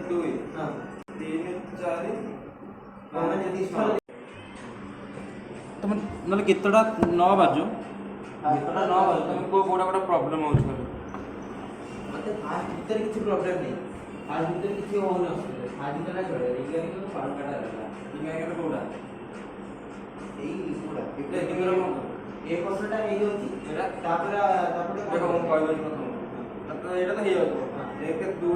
2 हां 3 4 ମାନେ ଯଦି ତମ ନହେଲେ କେତେଟା 9 ବାଜୁ କେତେଟା 9 ବାଜୁ ତମେ କୋଉଟା ଗୋଟେ ପ୍ରୋବ୍ଲେମ୍ ହେଉଛି ବୋଲି ମତେ ଫାଷ୍ଟ ଭିତରେ କିଛି ପ୍ରୋବ୍ଲେମ୍ ନାହିଁ ଫାଷ୍ଟ ଭିତରେ କିଛି ହଉନି ଅସୁବିଧା ଫାଷ୍ଟ ଭିତରେ ଚଳେ ରିଗାରିଂ ପାଳକାଟା ରହିଲା ରିଗାରିଂ କୋଉଟା ଏଇ କୋଉଟା ଏଟା ରିଗାରିଂ କଣ ଏ ବର୍ଷଟା ହେଇଯାଉଛି ଏଟା ତାପରେ ଦେଖ ମୁଁ କହିବି ପ୍ରଥମ ତ ଏଇଟା ତ ହେଇଯାଉଛି 1 2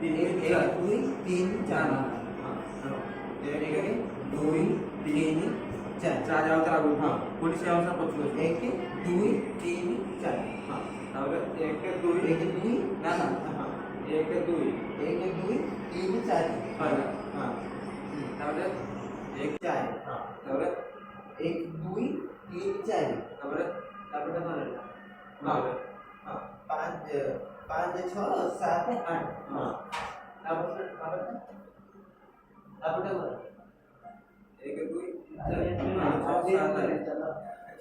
3 4 2 3 4 हां 1 2 3 4 चार जाओ तर आगु हां पुढे से अनुसार पछुए 1 2 3 4 हां तापर 1 2 1 2 ना ना हां 1 2 1 2 3 4 हां हां तापर 1 4 हां तापर 1 2 3 4 तापर तापर कौन रहला हां हां 5 5 6 7 8 हां तापर कौन 1 2 3 4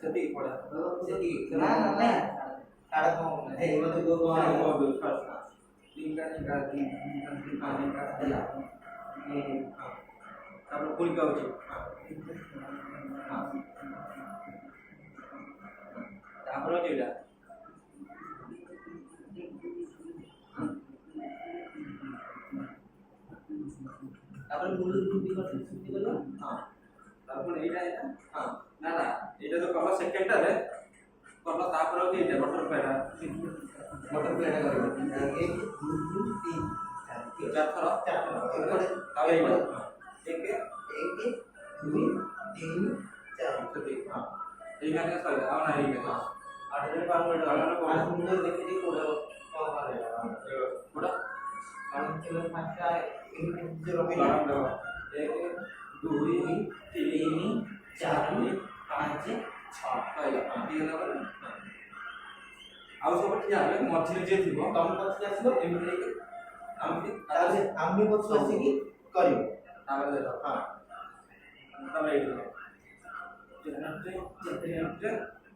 सती पड़ा सती ना ना ताड़ा को है मतलब दो तीन का पानी का दिया हां तापर पुल का होची हां तापर होईला तापर मूल छुट्टी कर हां तापर एटा एटा हां ना ना एटा तो कला सेकंड रे कला तापर होची एटा बटरफ्लाई करियो 1 2 3 4 चार थरा तावे एटा 1 2 3 4 सती हां এই গানে সইলা আও না এই গানে আর এর পার করে দাও আর মুন্ডে দেখে দি কোড়া কম করে কোড়া কারণ চলো ফাঁকা এমনি যে রবে লাগাম দাও 1 2 3 4 5 6 সইলা দিয়ে দাও ଆଉ ସବୁ ଠିଆ ହେବେ ମଝିରେ ଯିଏ ଥିବ ତମ ପଛରେ ଆସିବ ଏମିତି ହେଇକି ଆମଟି ତାପରେ ଆମେ ପଛକୁ ଆସିକି କରିବ ତାପରେ ଦେଖ ହଁ ତାପରେ ଏଇଠି ଯେତେ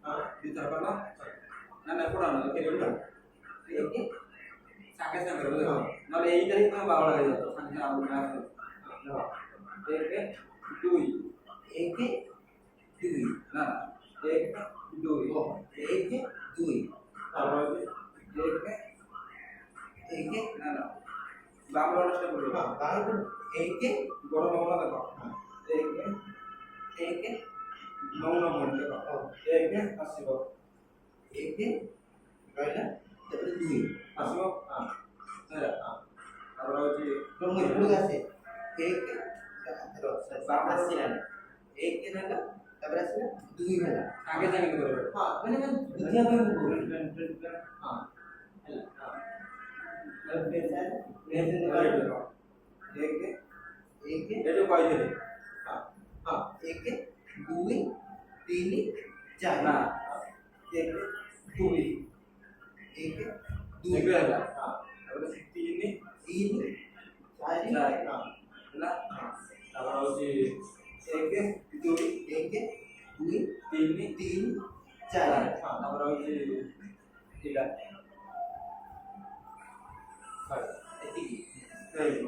ହଁ ଭିତର କଲ ନା ନା କୋଡା ନା କେଉଁଟା ଏକେ ସାଙ୍ଗେ ସାଙ୍ଗେ ରହିବ ନହେଲେ ଏଇଟା ହିଁ ତମ ବାଉଳା ହେଇଯାଉ ସାଙ୍ଗେ ଆଉ ନା ଏକ ଦୁଇ ଏକେ ଦୁଇ ନା ଏକ ଦୁଇ ଏକେ ଦୁଇ ତାପରେ ଏକେ ନା ନା ବାଉଳା ସ୍ଟେପ ହଁ ବାଉଳା ଏକେ ଗୋଡ଼ ନଉନା ଦେଖ ଏକ ଏକେ ନଉନା ମୋଡ଼ ଦେଖ ଏକ ଆସିବ ଏକେ ରହିଲା ତାପରେ ଦୁଇ ଆସିବ ହଁ ହେଲା ତାପରେ ହଉଛି ପ୍ରମୁଖ ଏପଟକୁ ଆସେ ଏକେ ଆସିଲାନି ଏକେ ହେଲା ତାପରେ ଆସିଲା ଦୁଇ ହେଲା ସାଙ୍ଗେ ସାଙ୍ଗେ କରିବ ହଁ ମାନେ ବୁଝିବା ପାଇଁ ମୁଁ କହୁଛି ହଁ ହେଲା ହଁ ଏକ ଏକ ଏଠୁ କହିଥିଲି ହଁ ହଁ ଏକ ଦୁଇ ତିନି ଚାରି ନା ଏକ ଦୁଇ ଏକ ଦୁଇ ଦୁଇ ହେଲା ହଁ ତାପରେ ତିନି ତିନି ଚାରି ଚାରି ହଁ ହେଲା ତାପରେ ହଉଛି ଏକ ଦୁଇ ଏକ ଦୁଇ ତିନି ତିନି ଚାରି ହଁ ତାପରେ ହଉଛି ଏଇଟା ଏତିକି ହେଇଯିବ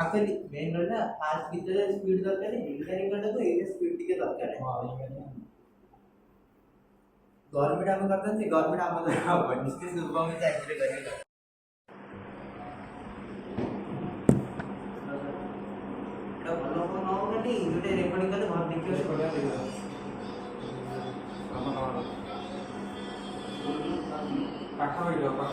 ଆକ୍ଚୁଆଲି ମେନ୍ ରହିଲା ଫାଷ୍ଟ ଭିତରେ ସ୍ପିଡ୍ ଦରକାର ରିଗାରିଂ ଟାକୁ ଏଇଟା ସ୍ପିଡ୍ ଟିକେ ଦରକାର ଗଭର୍ନମେଣ୍ଟ ଆମେ କରିଥାନ୍ତି ଗଭର୍ନମେଣ୍ଟ ଆମ ଦ୍ୱାରା ହବନି ନିଶ୍ଚିତ ଶୁଭମ ଚାକିରି କରିବେ এটা ভালো ফোন নাও নাকি দুটো রেকর্ডিং করলে ভালো দেখিও କରିବା ଦିନ ଆମ ପାଖ ହେଇଯିବ ପାଖ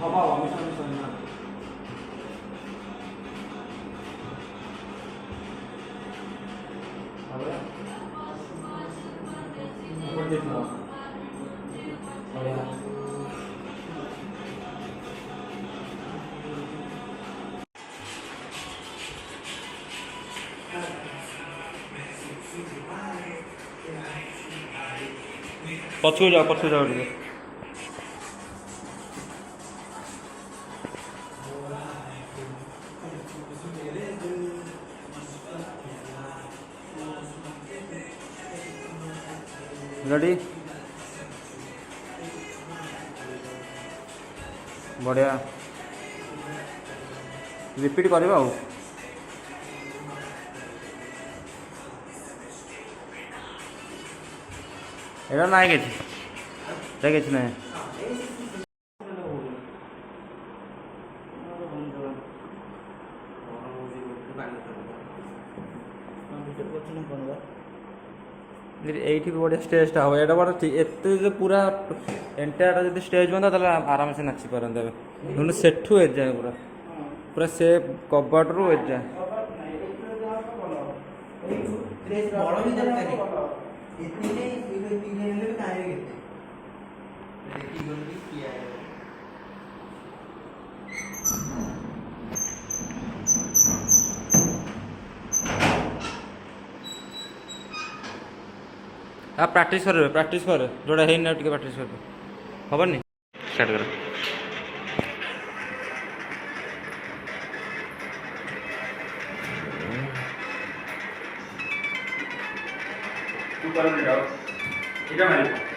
ହବ ମିଶନ ମିଶନ ନା ତାପରେ উপর দিতে হবে বঢ়িয়া ପଛକୁ ଯାଅ ଟିକେ ରେଡ଼ି ବଢ଼ିଆ ରିପିଟ୍ କରିବା ଆଉ এটা নাই କିଛି এটা କିଛି ନାହିଁ এইଠି ବି ବଢ଼ିଆ ଷ୍ଟେଜ୍ଟା ହେବ ଏଇଟା ବଡ଼ ଏତେ ଯଦି ପୁରା ଏଣ୍ଟାୟାରଟା ଯଦି ଷ୍ଟେଜ୍ ହୁଅନ୍ତା ତାହେଲେ ଆରାମସେ ନାଚିପାରନ୍ତେ ଏବେ କିନ୍ତୁ ସେଠୁ ଏଯାଏଁ ପୁରା ପୁରା ସେ କବାଟରୁ ଏଯାଏଁ ବଡ଼ ବି ଦରକାର ଏତିକି ଏତିକି ହେଲେ ବି କାହିଁରେ କେତେ ଏତିକି ଗଲି କିଏ ପ୍ରାକ୍ଟିସ୍ କରିବେ ପ୍ରାକ୍ଟିସ୍ କରେ ଯେଉଁଟା ହେଇନି ଆଉ ଟିକେ ପ୍ରାକ୍ଟିସ୍ କରିବେ ହେବନି ଷ୍ଟାର୍ଟ କର এটা মারিব